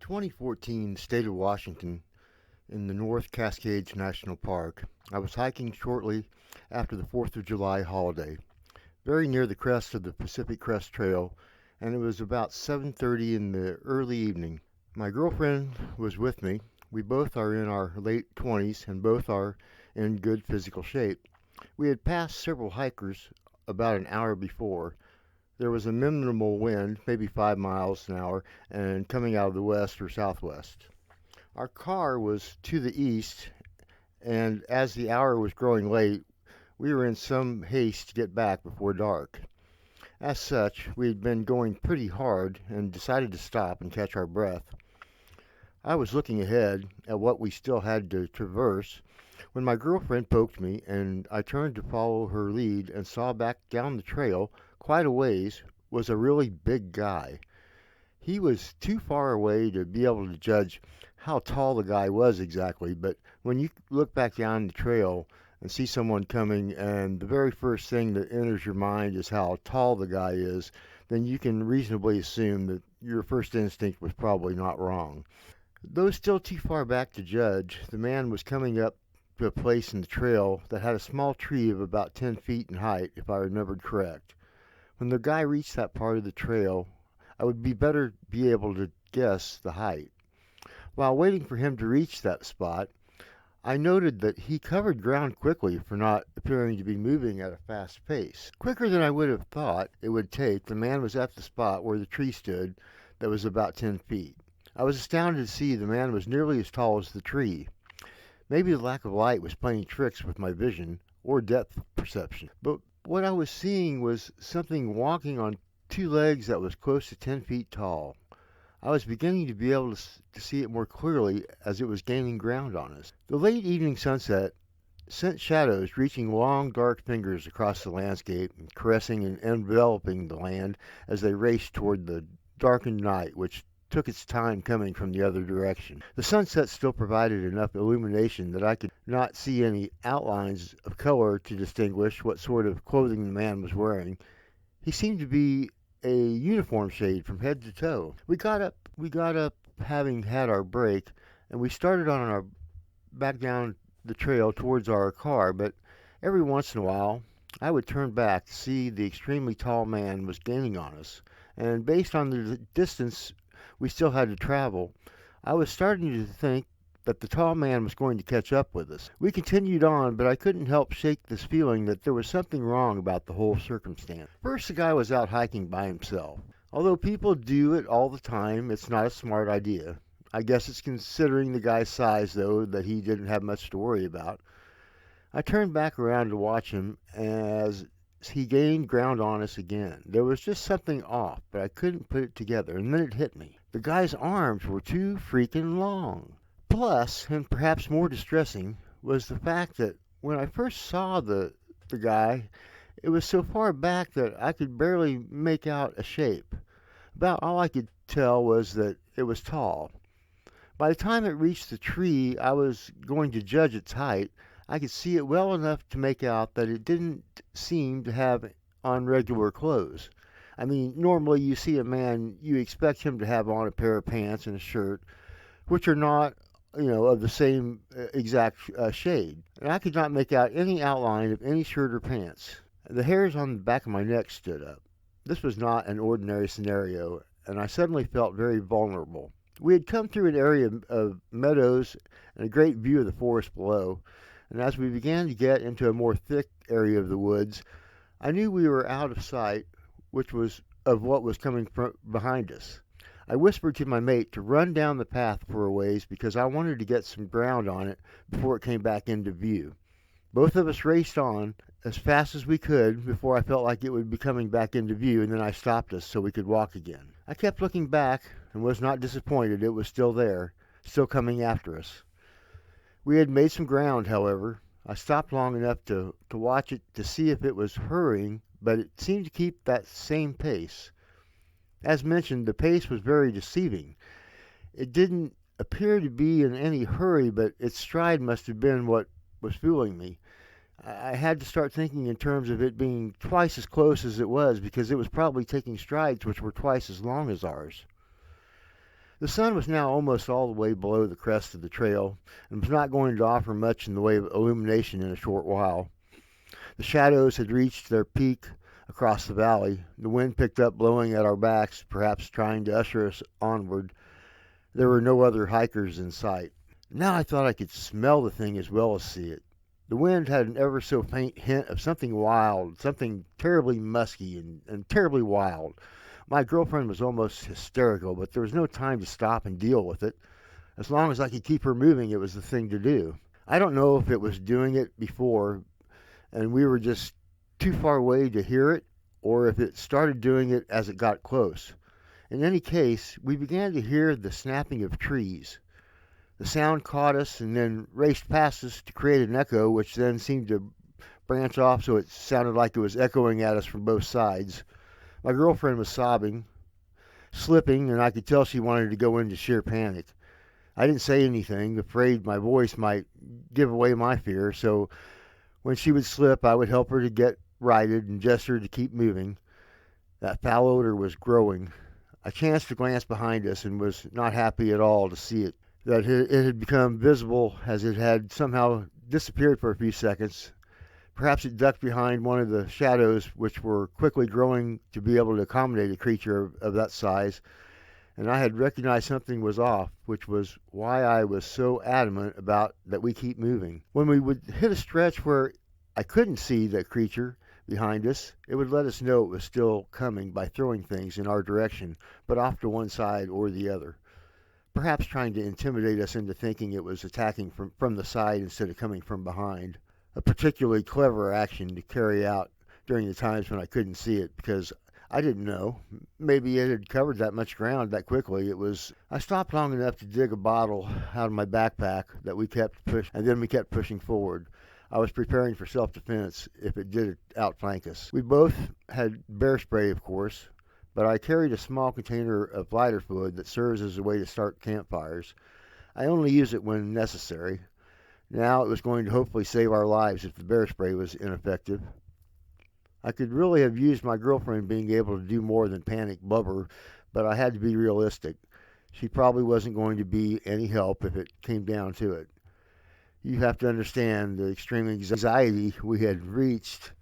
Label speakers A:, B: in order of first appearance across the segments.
A: 2014, the state of Washington, in the North Cascades National Park, I was hiking shortly after the 4th of July holiday, very near the crest of the Pacific Crest Trail, and it was about 7:30 in the early evening. My girlfriend was with me. We both are in our late 20s and both are in good physical shape. We had passed several hikers about an hour before. There was a minimal wind, maybe 5 miles an hour, and coming out of the west or southwest. Our car was to the east, and as the hour was growing late, we were in some haste to get back before dark. As such, we had been going pretty hard and decided to stop and catch our breath. I was looking ahead at what we still had to traverse when my girlfriend poked me, and I turned to follow her lead and saw back down the trail quite a ways was a really big guy. He was too far away to be able to judge how tall the guy was exactly, but when you look back down the trail and see someone coming, and the very first thing that enters your mind is how tall the guy is, then you can reasonably assume that your first instinct was probably not wrong. Though still too far back to judge, the man was coming up to a place in the trail that had a small tree of about 10 feet in height, if I remembered correct. When the guy reached that part of the trail, I would better be able to guess the height. While waiting for him to reach that spot, I noted that he covered ground quickly for not appearing to be moving at a fast pace. Quicker than I would have thought it would take, the man was at the spot where the tree stood that was about 10 feet. I was astounded to see the man was nearly as tall as the tree. Maybe the lack of light was playing tricks with my vision or depth perception, but what I was seeing was something walking on two legs that was close to 10 feet tall. I was beginning to be able to see it more clearly as it was gaining ground on us. The late evening sunset sent shadows reaching long dark fingers across the landscape and caressing and enveloping the land as they raced toward the darkened night, which took its time coming from the other direction. The sunset still provided enough illumination that I could not see any outlines of color to distinguish what sort of clothing the man was wearing. He seemed to be a uniform shade from head to toe. We got up having had our break, and we started on our back down the trail towards our car, but every once in a while I would turn back to see the extremely tall man was gaining on us, and based on the distance we still had to travel, I was starting to think that the tall man was going to catch up with us. We continued on, but I couldn't help shake this feeling that there was something wrong about the whole circumstance. First, the guy was out hiking by himself. Although people do it all the time, it's not a smart idea. I guess it's considering the guy's size, though, that he didn't have much to worry about. I turned back around to watch him as he gained ground on us again. There was just something off, but I couldn't put it together, and then it hit me. The guy's arms were too freaking long. Plus, and perhaps more distressing, was the fact that when I first saw the guy, it was so far back that I could barely make out a shape. About all I could tell was that it was tall. By the time it reached the tree I was going to judge its height, I could see it well enough to make out that it didn't seem to have on regular clothes. I mean, normally you see a man, you expect him to have on a pair of pants and a shirt, which are not, of the same exact shade. And I could not make out any outline of any shirt or pants. The hairs on the back of my neck stood up. This was not an ordinary scenario, and I suddenly felt very vulnerable. We had come through an area of meadows and a great view of the forest below, and as we began to get into a more thick area of the woods, I knew we were out of sight, which was of what was coming behind us. I whispered to my mate to run down the path for a ways because I wanted to get some ground on it before it came back into view. Both of us raced on as fast as we could before I felt like it would be coming back into view, and then I stopped us so we could walk again. I kept looking back and was not disappointed. It was still there, still coming after us. We had made some ground, however. I stopped long enough to watch it to see if it was hurrying, but it seemed to keep that same pace. As mentioned, the pace was very deceiving. It didn't appear to be in any hurry, but its stride must have been what was fooling me. I had to start thinking in terms of it being twice as close as it was, because it was probably taking strides which were twice as long as ours. The sun was now almost all the way below the crest of the trail and was not going to offer much in the way of illumination in a short while. The shadows had reached their peak across the valley. The wind picked up, blowing at our backs, perhaps trying to usher us onward. There were no other hikers in sight. Now I thought I could smell the thing as well as see it. The wind had an ever so faint hint of something wild, something terribly musky and terribly wild. My girlfriend was almost hysterical, but there was no time to stop and deal with it. As long as I could keep her moving, it was the thing to do. I don't know if it was doing it before and we were just too far away to hear it, or if it started doing it as it got close. In any case, we began to hear the snapping of trees. The sound caught us and then raced past us to create an echo, which then seemed to branch off so it sounded like it was echoing at us from both sides. My girlfriend was sobbing, slipping, and I could tell she wanted to go into sheer panic. I didn't say anything, afraid my voice might give away my fear, so when she would slip, I would help her to get righted and gesture to keep moving. That foul odor was growing. I chanced to glance behind us and was not happy at all to see it. That it had become visible as it had somehow disappeared for a few seconds. Perhaps it ducked behind one of the shadows, which were quickly growing to be able to accommodate a creature of that size, and I had recognized something was off, which was why I was so adamant about that we keep moving. When we would hit a stretch where I couldn't see the creature behind us, it would let us know it was still coming by throwing things in our direction, but off to one side or the other. Perhaps trying to intimidate us into thinking it was attacking from the side instead of coming from behind. A particularly clever action to carry out during the times when I couldn't see it, because I didn't know. Maybe it had covered that much ground that quickly. I stopped long enough to dig a bottle out of my backpack that we kept pushing, and then we kept pushing forward. I was preparing for self-defense if it did outflank us. We both had bear spray, of course, but I carried a small container of lighter fluid that serves as a way to start campfires. I only use it when necessary. Now it was going to hopefully save our lives if the bear spray was ineffective. I could really have used my girlfriend being able to do more than panic blubber, but I had to be realistic. She probably wasn't going to be any help if it came down to it. You have to understand the extreme anxiety we had reached.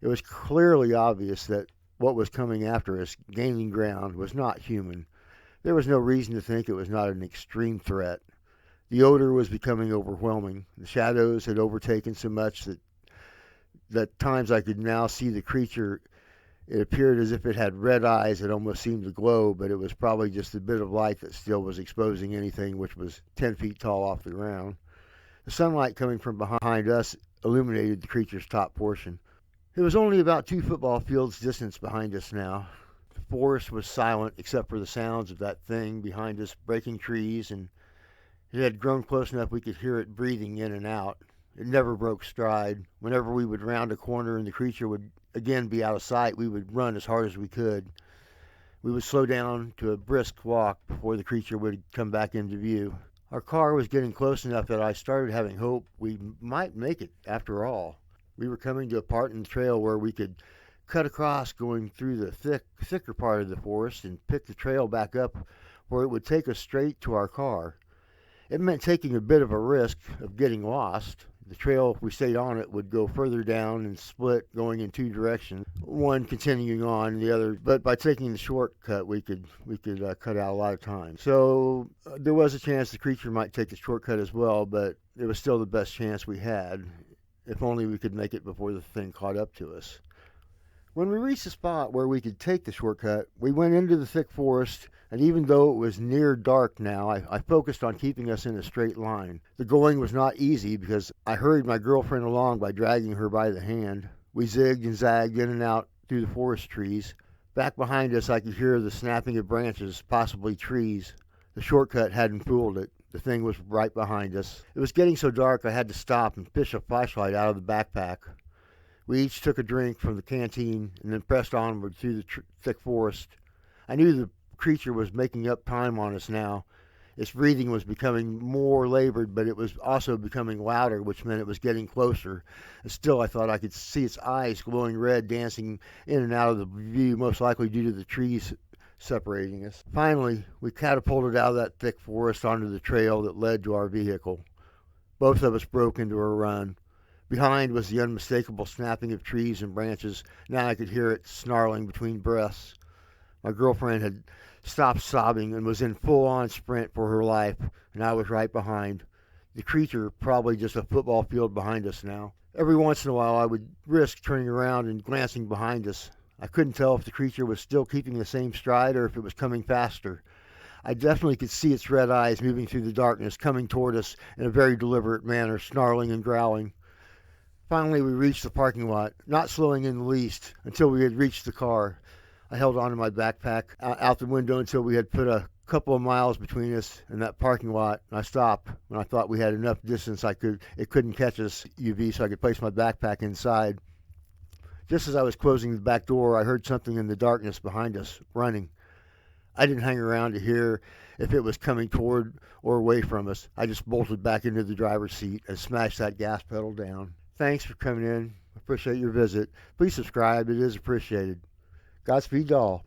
A: It was clearly obvious that what was coming after us, gaining ground, was not human. There was no reason to think it was not an extreme threat. The odor was becoming overwhelming. The shadows had overtaken so much that at times I could now see the creature. It appeared as if it had red eyes that almost seemed to glow, but it was probably just a bit of light that still was exposing anything which was 10 feet tall off the ground. The sunlight coming from behind us illuminated the creature's top portion. It was only about 2 football fields distance behind us now. The forest was silent except for the sounds of that thing behind us breaking trees, and it had grown close enough we could hear it breathing in and out. It never broke stride. Whenever we would round a corner and the creature would again be out of sight, we would run as hard as we could. We would slow down to a brisk walk before the creature would come back into view. Our car was getting close enough that I started having hope we might make it after all. We were coming to a part in the trail where we could cut across going through the thicker part of the forest and pick the trail back up where it would take us straight to our car. It meant taking a bit of a risk of getting lost. The trail, if we stayed on it, would go further down and split, going in 2 directions, one continuing on the other. But by taking the shortcut, we could cut out a lot of time. So there was a chance the creature might take the shortcut as well, but it was still the best chance we had. If only we could make it before the thing caught up to us. When we reached the spot where we could take the shortcut, we went into the thick forest, and even though it was near dark now, I focused on keeping us in a straight line. The going was not easy because I hurried my girlfriend along by dragging her by the hand. We zigged and zagged in and out through the forest trees. Back behind us I could hear the snapping of branches, possibly trees. The shortcut hadn't fooled it. The thing was right behind us. It was getting so dark I had to stop and fish a flashlight out of the backpack. We each took a drink from the canteen and then pressed onward through the thick forest. I knew the creature was making up time on us now. Its breathing was becoming more labored, but it was also becoming louder, which meant it was getting closer. And still I thought I could see its eyes glowing red, dancing in and out of the view, most likely due to the trees separating us. Finally, we catapulted out of that thick forest onto the trail that led to our vehicle. Both of us broke into a run. Behind was the unmistakable snapping of trees and branches. Now I could hear it snarling between breaths. My girlfriend had stopped sobbing and was in full-on sprint for her life, and I was right behind. The creature probably just a football field behind us now. Every once in a while I would risk turning around and glancing behind us. I couldn't tell if the creature was still keeping the same stride or if it was coming faster. I definitely could see its red eyes moving through the darkness, coming toward us in a very deliberate manner, snarling and growling. Finally, we reached the parking lot, not slowing in the least until we had reached the car. I held onto my backpack out the window until we had put a couple of miles between us and that parking lot, and I stopped when I thought we had enough distance it couldn't catch us UV, so I could place my backpack inside. Just as I was closing the back door, I heard something in the darkness behind us, running. I didn't hang around to hear if it was coming toward or away from us. I just bolted back into the driver's seat and smashed that gas pedal down. Thanks for coming in. Appreciate your visit. Please subscribe. It is appreciated. Godspeed to all.